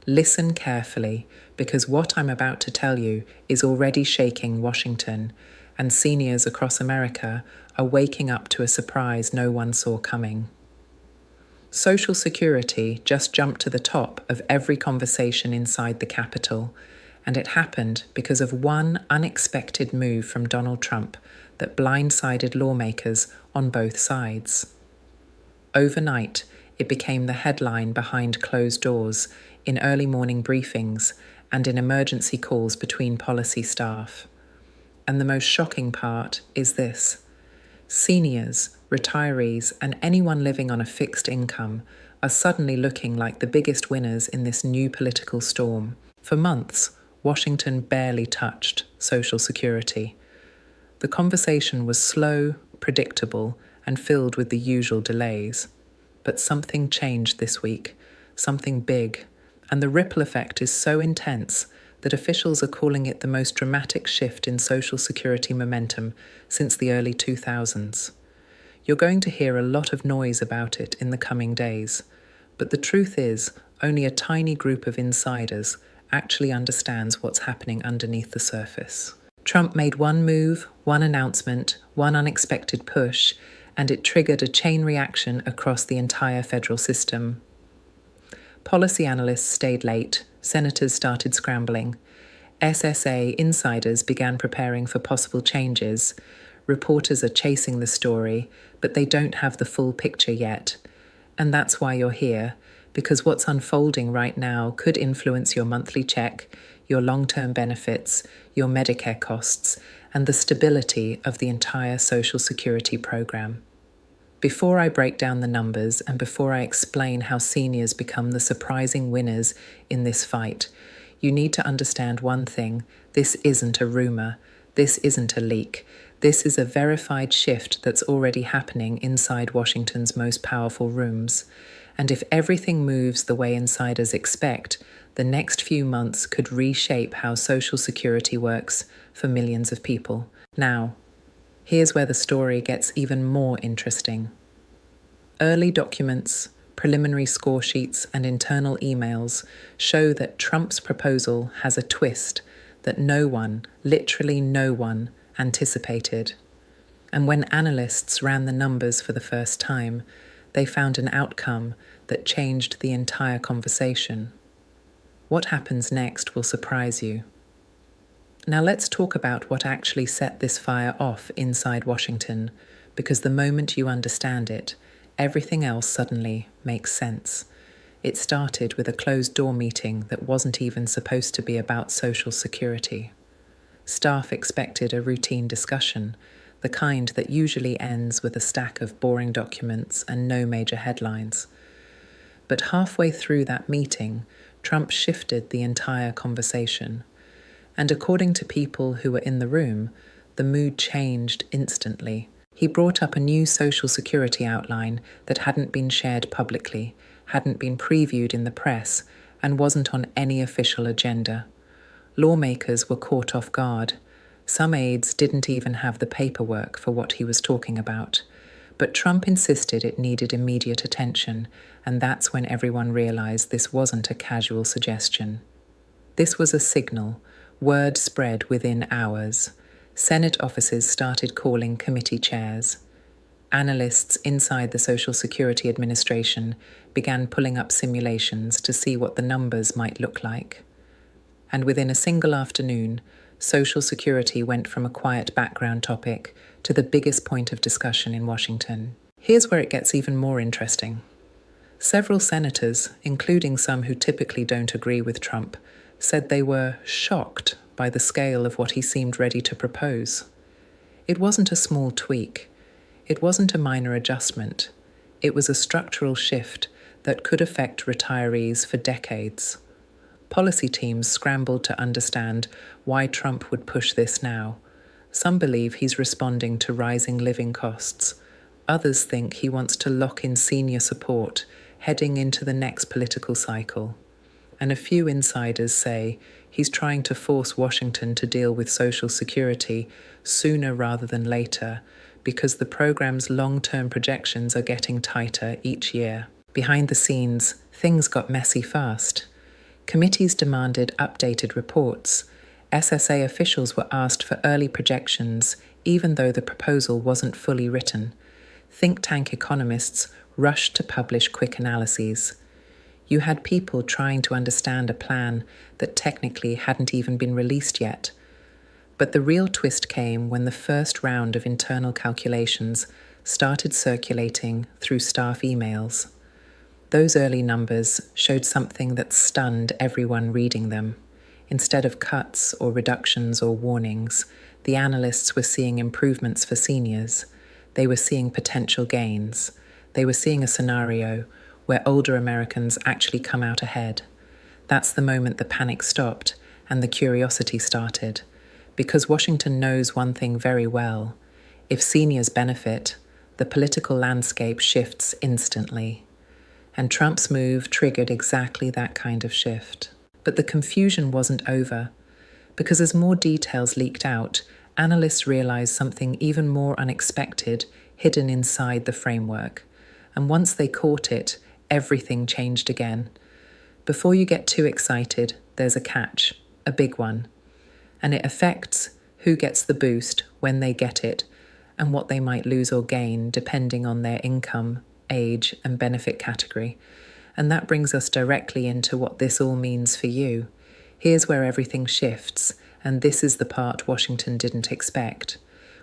Listen carefully, because what I'm about to tell you is already shaking Washington, and seniors across America are waking up to a surprise no one saw coming. Social Security just jumped to the top of every conversation inside the Capitol, and it happened because of one unexpected move from Donald Trump that blindsided lawmakers on both sides. Overnight, it became the headline behind closed doors, in early morning briefings, and in emergency calls between policy staff. And the most shocking part is this: seniors, retirees, and anyone living on a fixed income are suddenly looking like the biggest winners in this new political storm. For months, Washington barely touched Social Security. The conversation was slow, predictable, and filled with the usual delays. But something changed this week, something big, and the ripple effect is so intense that officials are calling it the most dramatic shift in Social Security momentum since the early 2000s. You're going to hear a lot of noise about it in the coming days, but the truth is, only a tiny group of insiders actually understands what's happening underneath the surface. Trump made one move, one announcement, one unexpected push, and it triggered a chain reaction across the entire federal system. Policy analysts stayed late, senators started scrambling, SSA insiders began preparing for possible changes, reporters are chasing the story, but they don't have the full picture yet. And that's why you're here, because what's unfolding right now could influence your monthly check, your long-term benefits, your Medicare costs, and the stability of the entire Social Security program. Before I break down the numbers and before I explain how seniors become the surprising winners in this fight, you need to understand one thing: this isn't a rumor, this isn't a leak. This is a verified shift that's already happening inside Washington's most powerful rooms. And if everything moves the way insiders expect, the next few months could reshape how Social Security works for millions of people. Now, here's where the story gets even more interesting. Early documents, preliminary score sheets, and internal emails show that Trump's proposal has a twist that no one, literally no one, anticipated. And when analysts ran the numbers for the first time, they found an outcome that changed the entire conversation. What happens next will surprise you. Now let's talk about what actually set this fire off inside Washington, because the moment you understand it, everything else suddenly makes sense. It started with a closed-door meeting that wasn't even supposed to be about Social Security. Staff expected a routine discussion, the kind that usually ends with a stack of boring documents and no major headlines. But halfway through that meeting, Trump shifted the entire conversation. And according to people who were in the room, the mood changed instantly. He brought up a new Social Security outline that hadn't been shared publicly, hadn't been previewed in the press, and wasn't on any official agenda. Lawmakers were caught off guard. Some aides didn't even have the paperwork for what he was talking about. But Trump insisted it needed immediate attention, and that's when everyone realized this wasn't a casual suggestion. This was a signal. Word spread within hours. Senate offices started calling committee chairs. Analysts inside the Social Security Administration began pulling up simulations to see what the numbers might look like. And within a single afternoon, Social Security went from a quiet background topic to the biggest point of discussion in Washington. Here's where it gets even more interesting. Several senators, including some who typically don't agree with Trump, said they were shocked by the scale of what he seemed ready to propose. It wasn't a small tweak. It wasn't a minor adjustment. It was a structural shift that could affect retirees for decades. Policy teams scrambled to understand why Trump would push this now. Some believe he's responding to rising living costs. Others think he wants to lock in senior support heading into the next political cycle. And a few insiders say he's trying to force Washington to deal with Social Security sooner rather than later, because the program's long-term projections are getting tighter each year. Behind the scenes, things got messy fast. Committees demanded updated reports. SSA officials were asked for early projections, even though the proposal wasn't fully written. Think tank economists rushed to publish quick analyses. You had people trying to understand a plan that technically hadn't even been released yet. But the real twist came when the first round of internal calculations started circulating through staff emails. Those early numbers showed something that stunned everyone reading them. Instead of cuts or reductions or warnings, the analysts were seeing improvements for seniors. They were seeing potential gains. They were seeing a scenario where older Americans actually come out ahead. That's the moment the panic stopped and the curiosity started. Because Washington knows one thing very well. If seniors benefit, the political landscape shifts instantly. And Trump's move triggered exactly that kind of shift. But the confusion wasn't over, because as more details leaked out, analysts realized something even more unexpected hidden inside the framework. And once they caught it, everything changed again. Before you get too excited, there's a catch, a big one. And it affects who gets the boost when they get it, and what they might lose or gain depending on their income, age, and benefit category. And that brings us directly into what this all means for you. Here's where everything shifts, and this is the part Washington didn't expect.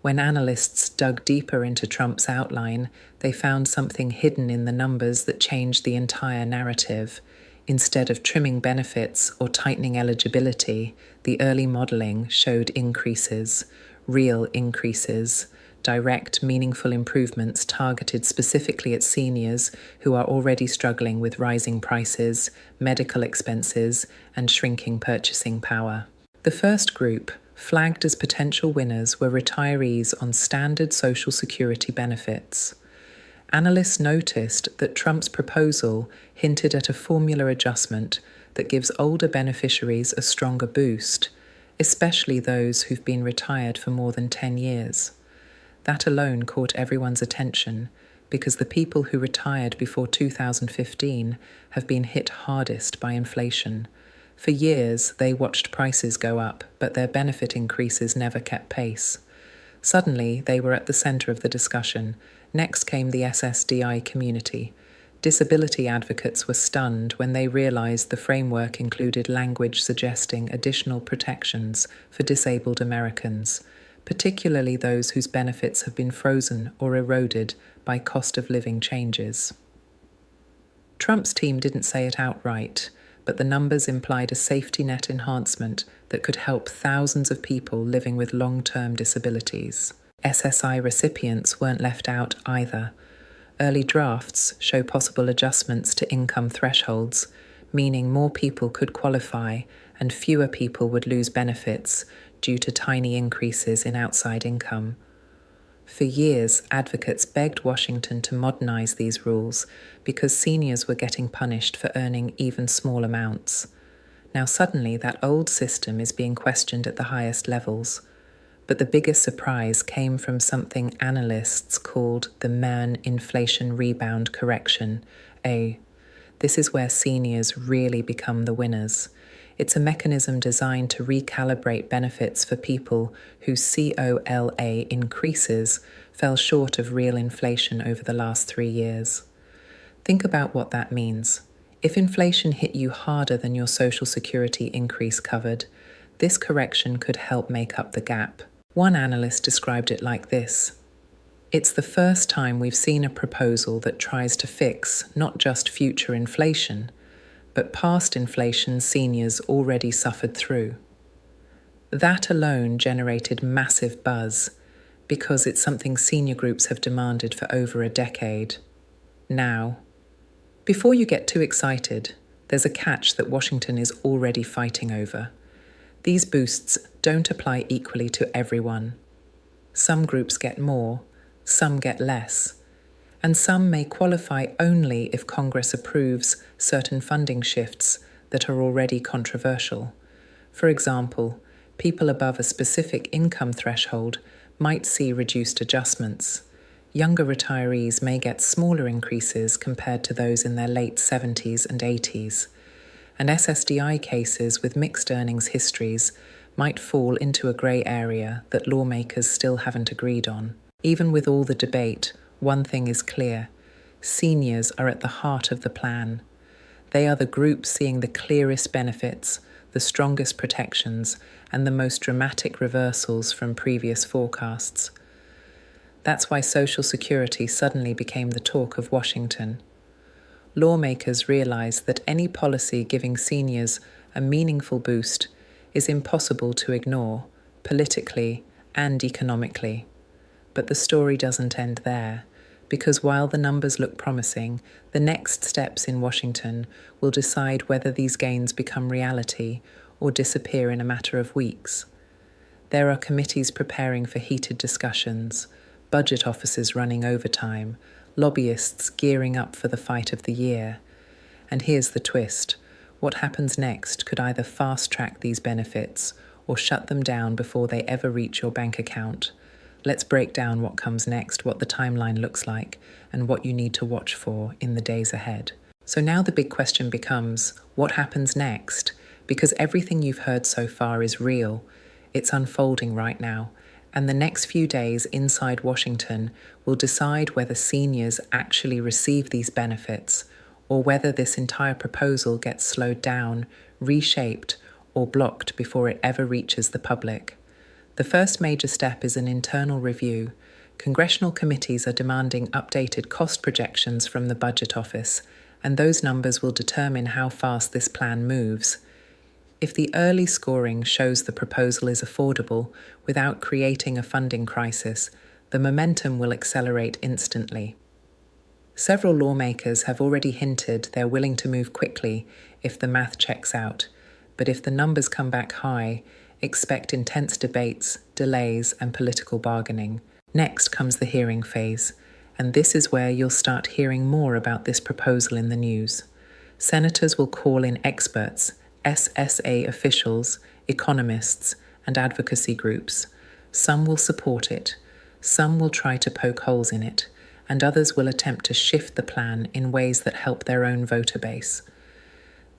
When analysts dug deeper into Trump's outline, they found something hidden in the numbers that changed the entire narrative. Instead of trimming benefits or tightening eligibility, the early modeling showed increases, real increases, direct, meaningful improvements targeted specifically at seniors who are already struggling with rising prices, medical expenses, and shrinking purchasing power. The first group, flagged as potential winners, were retirees on standard Social Security benefits. Analysts noticed that Trump's proposal hinted at a formula adjustment that gives older beneficiaries a stronger boost, especially those who've been retired for more than 10 years. That alone caught everyone's attention because the people who retired before 2015 have been hit hardest by inflation. For years, they watched prices go up, but their benefit increases never kept pace. Suddenly, they were at the center of the discussion. Next came the SSDI community. Disability advocates were stunned when they realized the framework included language suggesting additional protections for disabled Americans, particularly those whose benefits have been frozen or eroded by cost of living changes. Trump's team didn't say it outright, but the numbers implied a safety net enhancement that could help thousands of people living with long-term disabilities. SSI recipients weren't left out either. Early drafts show possible adjustments to income thresholds, meaning more people could qualify and fewer people would lose benefits due to tiny increases in outside income. For years, advocates begged Washington to modernize these rules because seniors were getting punished for earning even small amounts. Now suddenly that old system is being questioned at the highest levels. But the biggest surprise came from something analysts called the Mann Inflation Rebound Correction, This is where seniors really become the winners. It's a mechanism designed to recalibrate benefits for people whose COLA increases fell short of real inflation over the last 3 years. Think about what that means. If inflation hit you harder than your Social Security increase covered, this correction could help make up the gap. One analyst described it like this: "It's the first time we've seen a proposal that tries to fix not just future inflation, but past inflation seniors already suffered through." That alone generated massive buzz, because it's something senior groups have demanded for over a decade. Now, before you get too excited, there's a catch that Washington is already fighting over. These boosts don't apply equally to everyone. Some groups get more, some get less, and some may qualify only if Congress approves certain funding shifts that are already controversial. For example, people above a specific income threshold might see reduced adjustments. Younger retirees may get smaller increases compared to those in their late 70s and 80s. And SSDI cases with mixed earnings histories might fall into a grey area that lawmakers still haven't agreed on. Even with all the debate, one thing is clear: seniors are at the heart of the plan. They are the group seeing the clearest benefits, the strongest protections, and the most dramatic reversals from previous forecasts. That's why Social Security suddenly became the talk of Washington. Lawmakers realize that any policy giving seniors a meaningful boost is impossible to ignore, politically and economically. But the story doesn't end there, because while the numbers look promising, the next steps in Washington will decide whether these gains become reality or disappear in a matter of weeks. There are committees preparing for heated discussions, budget offices running overtime, lobbyists gearing up for the fight of the year. And here's the twist: what happens next could either fast-track these benefits or shut them down before they ever reach your bank account. Let's break down what comes next, what the timeline looks like, and what you need to watch for in the days ahead. So now the big question becomes, what happens next? Because everything you've heard so far is real. It's unfolding right now. And the next few days inside Washington will decide whether seniors actually receive these benefits, or whether this entire proposal gets slowed down, reshaped, or blocked before it ever reaches the public. The first major step is an internal review. Congressional committees are demanding updated cost projections from the Budget Office, and those numbers will determine how fast this plan moves. If the early scoring shows the proposal is affordable without creating a funding crisis, the momentum will accelerate instantly. Several lawmakers have already hinted they're willing to move quickly if the math checks out, but if the numbers come back high, expect intense debates, delays, and political bargaining. Next comes the hearing phase, and this is where you'll start hearing more about this proposal in the news. Senators will call in experts, SSA officials, economists, and advocacy groups. Some will support it, some will try to poke holes in it, and others will attempt to shift the plan in ways that help their own voter base.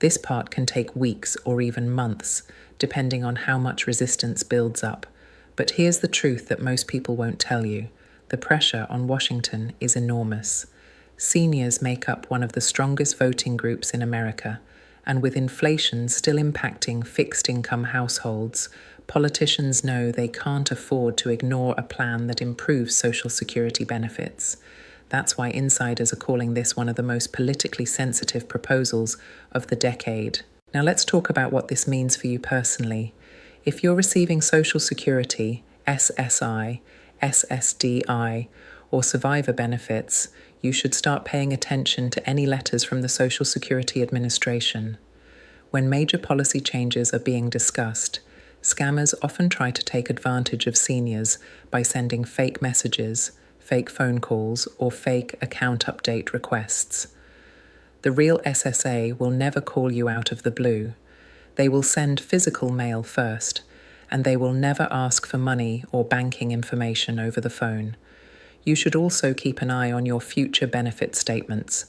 This part can take weeks or even months, depending on how much resistance builds up. But here's the truth that most people won't tell you. The pressure on Washington is enormous. Seniors make up one of the strongest voting groups in America, and with inflation still impacting fixed-income households, politicians know they can't afford to ignore a plan that improves Social Security benefits. That's why insiders are calling this one of the most politically sensitive proposals of the decade. Now let's talk about what this means for you personally. If you're receiving Social Security, SSI, SSDI, or survivor benefits, you should start paying attention to any letters from the Social Security Administration. When major policy changes are being discussed, scammers often try to take advantage of seniors by sending fake messages, fake phone calls, or fake account update requests. The real SSA will never call you out of the blue. They will send physical mail first, and they will never ask for money or banking information over the phone. You should also keep an eye on your future benefit statements.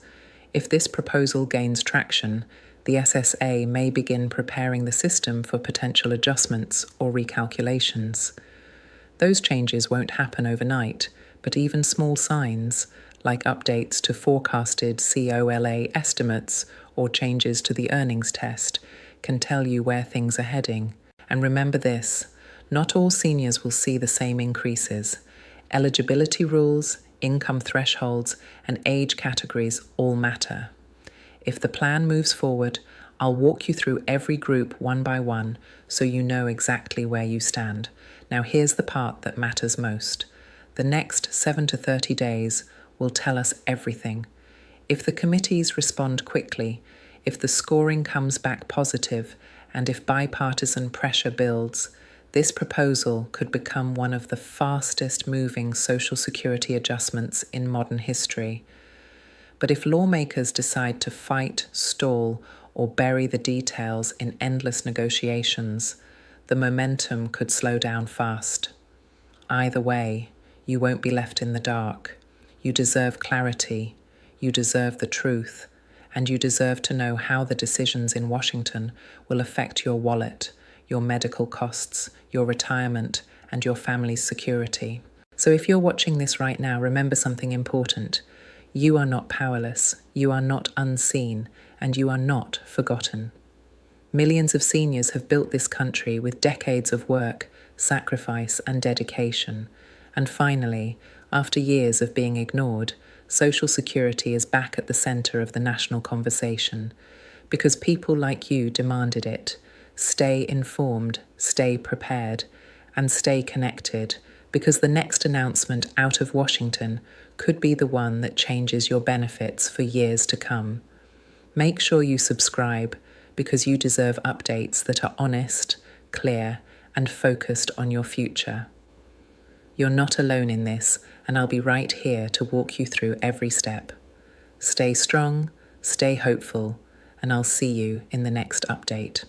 If this proposal gains traction, the SSA may begin preparing the system for potential adjustments or recalculations. Those changes won't happen overnight, but even small signs, like updates to forecasted COLA estimates or changes to the earnings test, can tell you where things are heading. And remember this, not all seniors will see the same increases. Eligibility rules, income thresholds, and age categories all matter. If the plan moves forward, I'll walk you through every group one by one so you know exactly where you stand. Now here's the part that matters most. The next 7 to 30 days will tell us everything. If the committees respond quickly, if the scoring comes back positive, and if bipartisan pressure builds, this proposal could become one of the fastest moving Social Security adjustments in modern history. But if lawmakers decide to fight, stall, or bury the details in endless negotiations, the momentum could slow down fast. Either way, you won't be left in the dark. You deserve clarity. You deserve the truth. and you deserve to know how the decisions in Washington will affect your wallet, your medical costs, your retirement, and your family's security. So if you're watching this right now, remember something important. You are not powerless, you are not unseen, and you are not forgotten. Millions of seniors have built this country with decades of work, sacrifice, and dedication. And finally, after years of being ignored, Social Security is back at the centre of the national conversation because people like you demanded it. Stay informed, stay prepared, and stay connected, because the next announcement out of Washington could be the one that changes your benefits for years to come. Make sure you subscribe, because you deserve updates that are honest, clear, and focused on your future. You're not alone in this, and I'll be right here to walk you through every step. Stay strong, stay hopeful, and I'll see you in the next update.